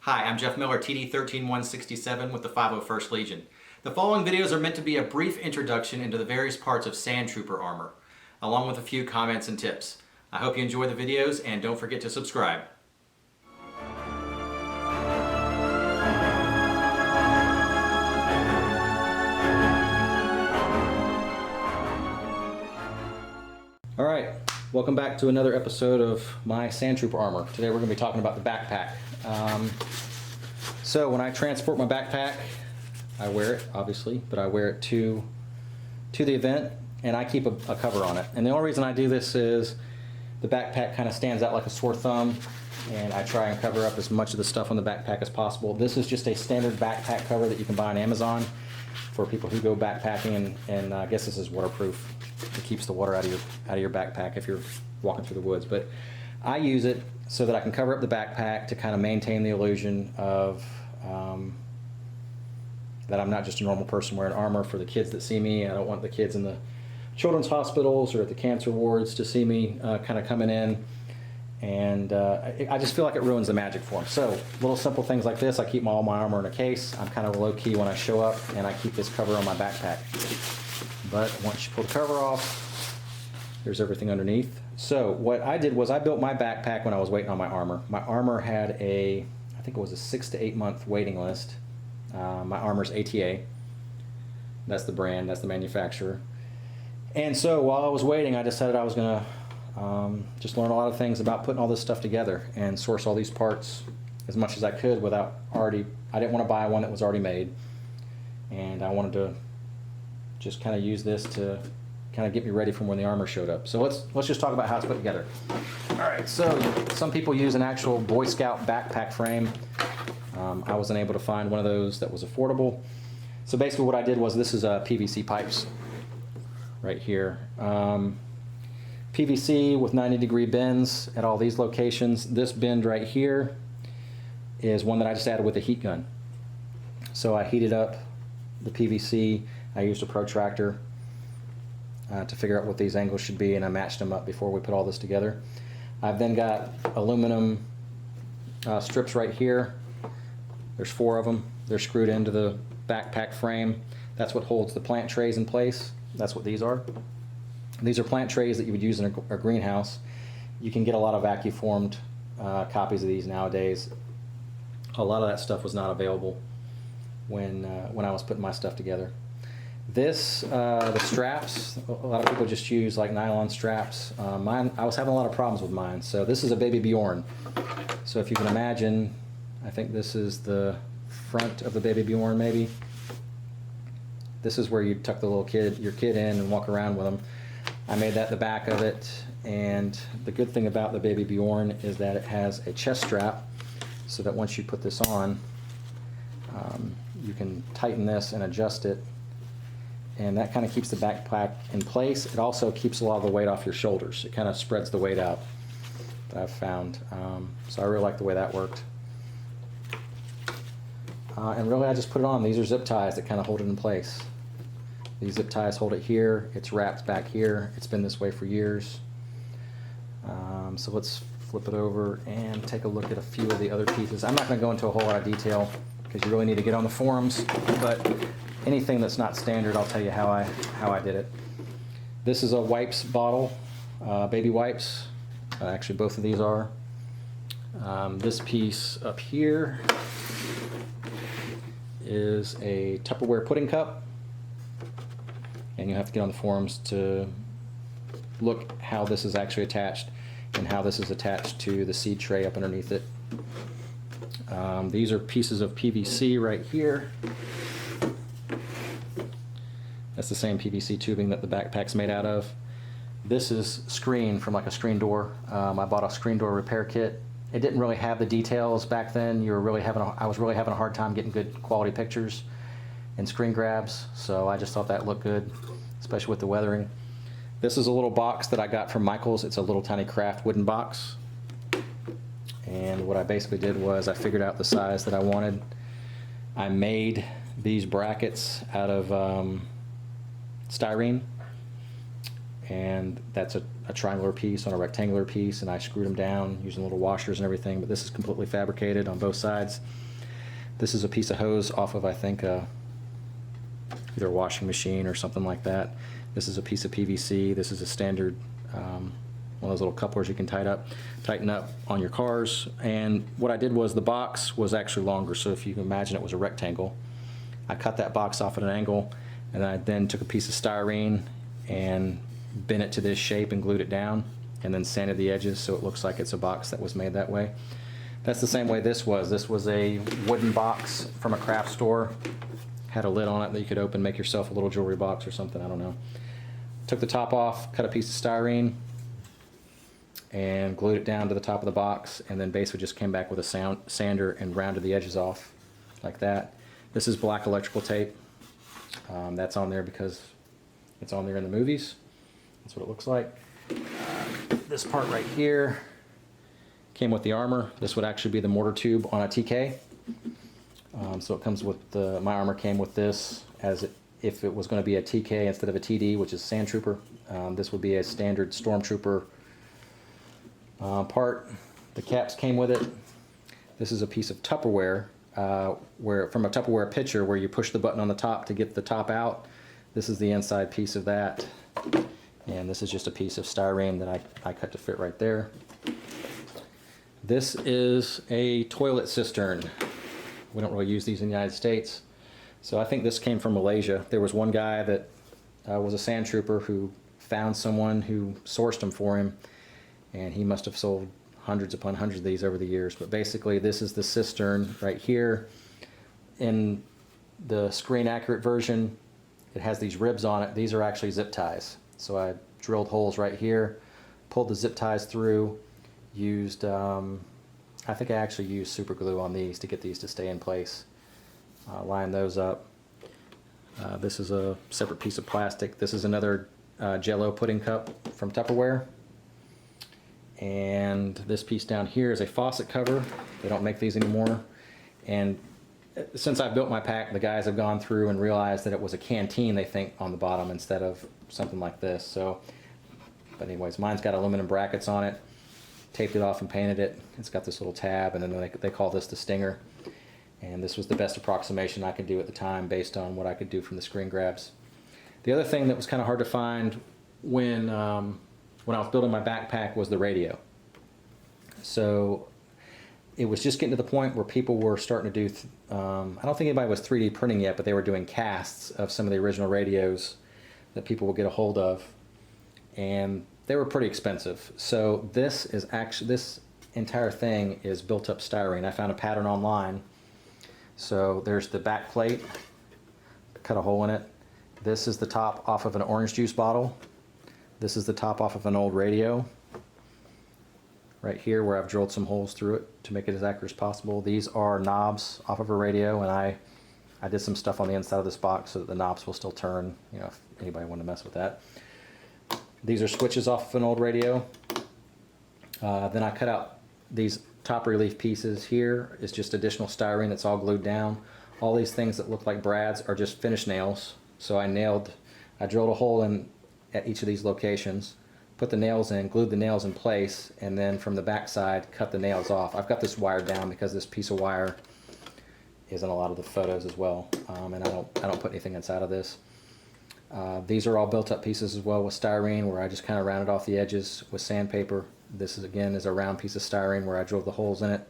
Hi, I'm Jeff Miller, TD 13167 with the 501st Legion. The following videos are meant to be a brief introduction into the various parts of Sandtrooper armor, along with a few comments and tips. I hope you enjoy the videos and don't forget to subscribe. Alright, welcome back to another episode of my Sandtrooper armor. Today we're going to be talking about the backpack. So when I transport my backpack, I wear it, obviously, but I wear it to the event, and I keep a cover on it. And the only reason I do this is the backpack kind of stands out like a sore thumb, and I try and cover up as much of the stuff on the backpack as possible. This is just a standard backpack cover that you can buy on Amazon for people who go backpacking, and I guess this is waterproof. It keeps the water out of your backpack if you're walking through the woods. But I use it so that I can cover up the backpack to kind of maintain the illusion of that I'm not just a normal person wearing armor for the kids that see me. I don't want the kids in the children's hospitals or at the cancer wards to see me kind of coming in. And I just feel like it ruins the magic for them. So little simple things like this, I keep all my armor in a case. I'm kind of low-key when I show up, and I keep this cover on my backpack. But once you pull the cover off, there's everything underneath. So what I did was I built my backpack when I was waiting on my armor. My armor had I think it was a 6 to 8 month waiting list. My armor's ATA. That's the brand, that's the manufacturer. And so while I was waiting, I decided I was gonna just learn a lot of things about putting all this stuff together and source all these parts as much as I could without I didn't want to buy one that was already made. And I wanted to just kind of use this to kind of get me ready for when the armor showed up. So let's just talk about how it's put together. All right, so some people use an actual Boy Scout backpack frame. I wasn't able to find one of those that was affordable. So basically what I did was, this is PVC pipes right here. PVC with 90-degree bends at all these locations. This bend right here is one that I just added with a heat gun. So I heated up the PVC. I used a protractor to figure out what these angles should be, and I matched them up before we put all this together. I've then got aluminum strips right here. There's 4 of them. They're screwed into the backpack frame. That's what holds the plant trays in place. That's what these are. These are plant trays that you would use in a greenhouse. You can get a lot of vacuum-formed copies of these nowadays. A lot of that stuff was not available when I was putting my stuff together. The straps, a lot of people just use like nylon straps. I was having a lot of problems with mine. So this is a Baby Bjorn. So if you can imagine, I think this is the front of the Baby Bjorn maybe. This is where you tuck your kid in and walk around with them. I made that the back of it, and the good thing about the Baby Bjorn is that it has a chest strap, so that once you put this on, you can tighten this and adjust it, and that kind of keeps the backpack in place. It also keeps a lot of the weight off your shoulders. It kind of spreads the weight out, that I've found. So I really like the way that worked. And really I just put it on. These are zip ties that kind of hold it in place. These zip ties hold it here. It's wrapped back here. It's been this way for years. So let's flip it over and take a look at a few of the other pieces. I'm not going to go into a whole lot of detail because you really need to get on the forums, but anything that's not standard, I'll tell you how I did it. This is a wipes bottle, baby wipes. Actually, both of these are. This piece up here is a Tupperware pudding cup, and you have to get on the forums to look how this is actually attached and how this is attached to the seed tray up underneath it. These are pieces of PVC right here. That's the same PVC tubing that the backpack's made out of. This is screen from like a screen door. I bought a screen door repair kit. It didn't really have the details back then. I was really having a hard time getting good quality pictures and screen grabs, so I just thought that looked good, especially with the weathering. This is a little box that I got from Michael's. It's a little tiny craft wooden box. And what I basically did was I figured out the size that I wanted. I made these brackets out of styrene, and that's a triangular piece on a rectangular piece, and I screwed them down using little washers and everything, but this is completely fabricated on both sides. This is a piece of hose off of, I think, either a washing machine or something like that. This is a piece of PVC. This is a standard one of those little couplers you can tighten up on your cars. And what I did was the box was actually longer, so if you can imagine it was a rectangle. I cut that box off at an angle, and I then took a piece of styrene and bent it to this shape and glued it down, and then sanded the edges so it looks like it's a box that was made that way. That's the same way this was. This was a wooden box from a craft store. Had a lid on it that you could open, make yourself a little jewelry box or something, I don't know. Took the top off, cut a piece of styrene, and glued it down to the top of the box, and then basically just came back with a sander and rounded the edges off like that. This is black electrical tape. That's on there because it's on there in the movies. That's what it looks like. This part right here came with the armor. This would actually be the mortar tube on a TK. So it comes with my armor came with this as if it was going to be a TK instead of a TD, which is Sandtrooper. This would be a standard Stormtrooper part. The caps came with it. This is a piece of Tupperware, from a Tupperware pitcher where you push the button on the top to get the top out. This is the inside piece of that. And this is just a piece of styrene that I cut to fit right there. This is a toilet cistern. We don't really use these in the United States. So I think this came from Malaysia. There was one guy that was a Sandtrooper who found someone who sourced them for him, and he must have sold hundreds upon hundreds of these over the years. But basically this is the cistern right here. In the screen accurate version, it has these ribs on it. These are actually zip ties. So I drilled holes right here, pulled the zip ties through, used, I think I actually used super glue on these to get these to stay in place. Line those up. This is a separate piece of plastic. This is another Jell-O pudding cup from Tupperware. And this piece down here is a faucet cover. They don't make these anymore. And since I built my pack, the guys have gone through and realized that it was a canteen, they think, on the bottom instead of something like this. So, but anyways, mine's got aluminum brackets on it. Taped it off and painted it. It's got this little tab, and then they call this the stinger. And this was the best approximation I could do at the time based on what I could do from the screen grabs. The other thing that was kind of hard to find when I was building my backpack was the radio. So it was just getting to the point where people were starting to do, I don't think anybody was 3D printing yet, but they were doing casts of some of the original radios that people would get a hold of. And they were pretty expensive. So this is actually, this entire thing is built up styrene. I found a pattern online. So there's the back plate, cut a hole in it. This is the top off of an orange juice bottle. This is the top off of an old radio. Right here where I've drilled some holes through it to make it as accurate as possible. These are knobs off of a radio, and I did some stuff on the inside of this box so that the knobs will still turn, you know, if anybody wanted to mess with that. These are switches off of an old radio. Then I cut out these top relief pieces. Here is just additional styrene that's all glued down. All these things that look like brads are just finish nails. So I drilled a hole in at each of these locations, put the nails in, glued the nails in place, and then from the back side cut the nails off. I've got this wired down because this piece of wire is in a lot of the photos as well, and I don't put anything inside of this. These are all built up pieces as well with styrene, where I just kind of rounded off the edges with sandpaper. This is again a round piece of styrene where I drilled the holes in it.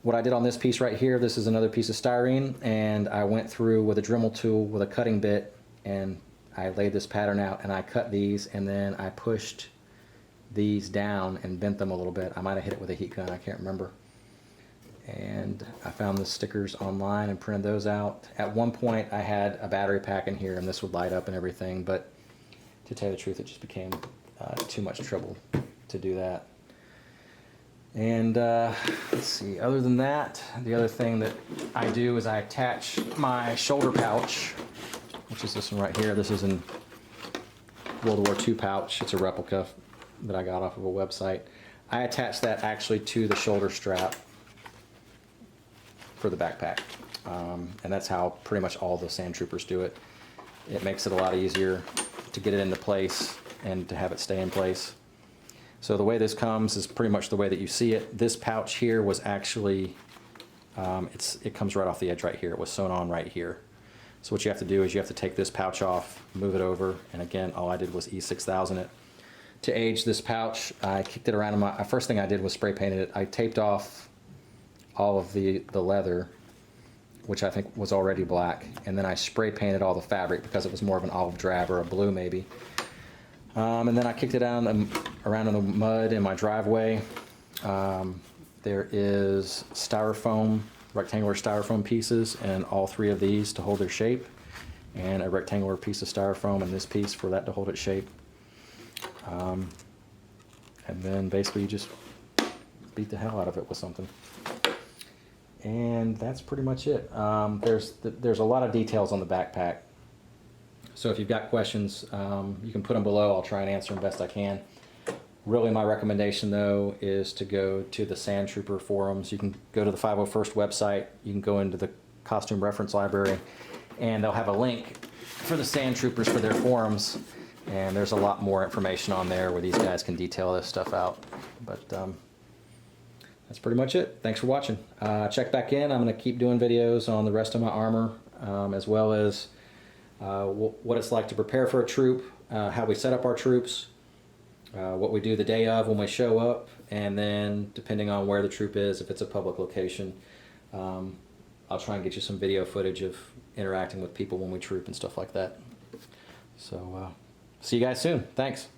What I did on this piece right here, this is another piece of styrene, and I went through with a Dremel tool with a cutting bit, and I laid this pattern out, and I cut these, and then I pushed these down and bent them a little bit. I might have hit it with a heat gun, I can't remember. And I found the stickers online and printed those out. At one point I had a battery pack in here and this would light up and everything, but to tell you the truth, it just became too much trouble to do that. And let's see, other than that, the other thing that I do is I attach my shoulder pouch, which is this one right here. This is in World War II pouch. It's a replica that I got off of a website. I attach that actually to the shoulder strap for the backpack. And that's how pretty much all the Sandtroopers do it. It makes it a lot easier to get it into place and to have it stay in place. So the way this comes is pretty much the way that you see it. This pouch here was actually, it comes right off the edge right here. It was sewn on right here. So what you have to do is you have to take this pouch off, move it over, and again, all I did was E6000 it. To age this pouch, I kicked it around in my, first thing I did was spray painted it. I taped off all of the leather, which I think was already black, and then I spray painted all the fabric because it was more of an olive drab or a blue maybe. And then I kicked it around in the mud in my driveway. There is styrofoam, rectangular styrofoam pieces, and all three of these to hold their shape, and a rectangular piece of styrofoam and this piece for that to hold its shape. And then basically you just beat the hell out of it with something. And that's pretty much it. There's a lot of details on the backpack. So if you've got questions, you can put them below. I'll try and answer them best I can. Really, my recommendation, though, is to go to the Sandtrooper forums. You can go to the 501st website. You can go into the costume reference library, and they'll have a link for the Sandtroopers for their forums. And there's a lot more information on there where these guys can detail this stuff out. But that's pretty much it. Thanks for watching. Check back in. I'm going to keep doing videos on the rest of my armor, as well as what it's like to prepare for a troop, how we set up our troops, what we do the day of when we show up, and then depending on where the troop is, if it's a public location, I'll try and get you some video footage of interacting with people when we troop and stuff like that. So see you guys soon. Thanks.